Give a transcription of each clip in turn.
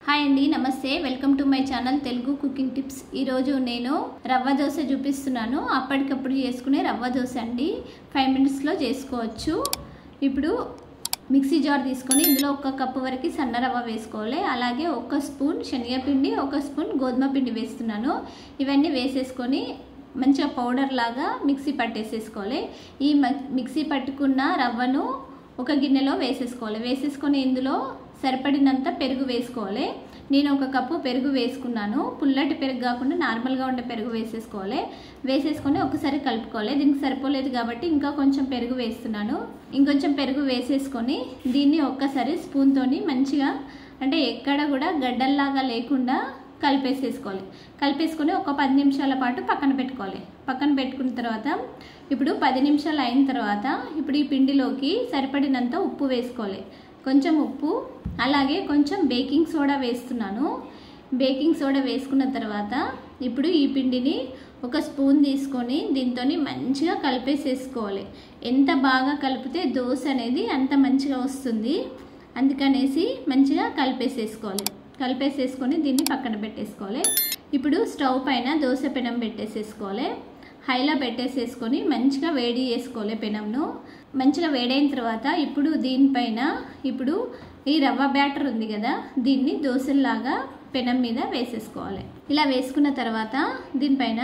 Hi అండి, నమస్తే. Welcome to my channel Telugu cooking tips. ఈరోజు నేను రవ్వ దోశ చూపిస్తున్నాను. అప్పటికప్పుడు చేసుకునే రవ్వ దోశ అండి. 5 మినిట్స్లో చేసుకోవచ్చు. ఇప్పుడు మిక్సీ జార్ తీసుకొని ఇందులో 1 కప్పు వరకు సన్న రవ్వ వేసుకోవాలి. అలాగే 1 స్పూన్ శనగపిండి, 1 స్పూన్ గోధుమ పిండి వేస్తున్నాను. ఇవన్నీ వేసేసుకొని మంచిగా పౌడర్ లాగా మిక్సీ పట్టేసేసుకోవాలి. ఈ మిక్సీ పట్టుకున్న రవ్వను ఒక గిన్నెలో వేసేసుకోవాలి. వేసేసుకొని ఇందులో సరిపడినంత పెరుగు వేసుకోవాలి. నేను 1 కప్పు పెరుగు వేసుకున్నాను. పుల్లటి పెరుగు కాకుండా నార్మల్గా ఉండే పెరుగు వేసేసుకోవాలి. వేసేసుకొని ఒకసారి కలుపుకోవాలి. దీనికి సరిపోలేదు కాబట్టి ఇంకా కొంచెం పెరుగు వేస్తున్నాను. ఇంకొంచెం పెరుగు వేసేసుకొని దీన్ని ఒక్కసారి స్పూన్తోని మంచిగా, అంటే ఎక్కడ కూడా గడ్డల్లాగా లేకుండా కలిపేసేసుకోవాలి. కలిపేసుకొని ఒక 10 నిమిషాల పాటు పక్కన పెట్టుకోవాలి. పక్కన పెట్టుకున్న తర్వాత ఇప్పుడు 10 నిమిషాలు అయిన తర్వాత ఇప్పుడు ఈ పిండిలోకి సరిపడినంత ఉప్పు వేసుకోవాలి. కొంచెం ఉప్పు, అలాగే కొంచెం బేకింగ్ సోడా వేస్తున్నాను. బేకింగ్ సోడా వేసుకున్న తర్వాత ఇప్పుడు ఈ పిండిని 1 స్పూన్ తీసుకొని దీంతో మంచిగా కలిపేసేసుకోవాలి. ఎంత బాగా కలిపితే దోశ అనేది అంత మంచిగా వస్తుంది. అందుకనేసి మంచిగా కలిపేసేసుకోవాలి. కలిపేసేసుకొని దీన్ని పక్కన పెట్టేసుకోవాలి. ఇప్పుడు స్టవ్ పైన దోశ పెనం పెట్టేసేసుకోవాలి. హైలో పెట్టేసేసుకొని మంచిగా వేడి చేసుకోవాలి. పెనంను మంచిగా వేడైన తర్వాత ఇప్పుడు దీనిపైన ఇప్పుడు ఈ రవ్వ బ్యాటర్ ఉంది కదా, దీన్ని దోశల్లాగా పెనం మీద వేసేసుకోవాలి. ఇలా వేసుకున్న తర్వాత దీనిపైన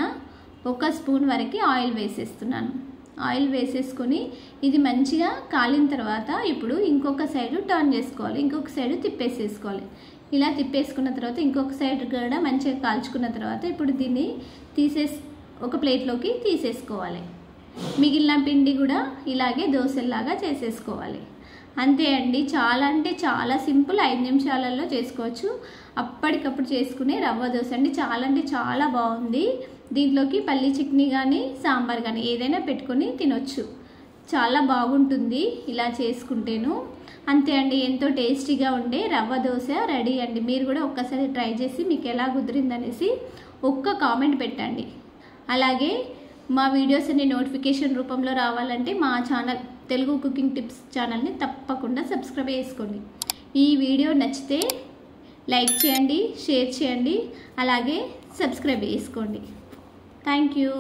1 స్పూన్ వరకు ఆయిల్ వేసేస్తున్నాను. ఆయిల్ వేసేసుకొని ఇది మంచిగా కాలిన తర్వాత ఇప్పుడు ఇంకొక సైడు టర్న్ చేసుకోవాలి. ఇంకొక సైడు తిప్పేసేసుకోవాలి. ఇలా తిప్పేసుకున్న తర్వాత ఇంకొక సైడ్ కూడా మంచిగా కాల్చుకున్న తర్వాత ఇప్పుడు దీన్ని ఒక ప్లేట్లోకి తీసేసుకోవాలి. మిగిలిన పిండి కూడా ఇలాగే దోశల్లాగా చేసేసుకోవాలి. అంతే అండి, చాలా అంటే చాలా సింపుల్. 5 నిమిషాలలో చేసుకోవచ్చు. అప్పటికప్పుడు చేసుకునే రవ్వ దోశ అండి. చాలా అంటే చాలా బాగుంది. దీంట్లోకి పల్లీ చట్నీ కానీ సాంబార్ కానీ ఏదైనా పెట్టుకొని తినొచ్చు. చాలా బాగుంటుంది ఇలా చేసుకుంటేను. అంతే అండి, ఎంతో టేస్టీగా ఉండే రవ్వ దోశ రెడీ అండి. మీరు కూడా ఒక్కసారి ట్రై చేసి మీకు ఎలా కుదిరిందనేసి ఒక్క కామెంట్ పెట్టండి. అలాగే మా వీడియోస్ అన్ని నోటిఫికేషన్ రూపంలో రావాలంటే మా ఛానల్ తెలుగు కుకింగ్ టిప్స్ ఛానల్ని తప్పకుండా సబ్స్క్రైబ్ చేసుకోండి. ఈ వీడియో నచ్చితే లైక్ చేయండి, షేర్ చేయండి, అలాగే సబ్స్క్రైబ్ చేసుకోండి. Thank you.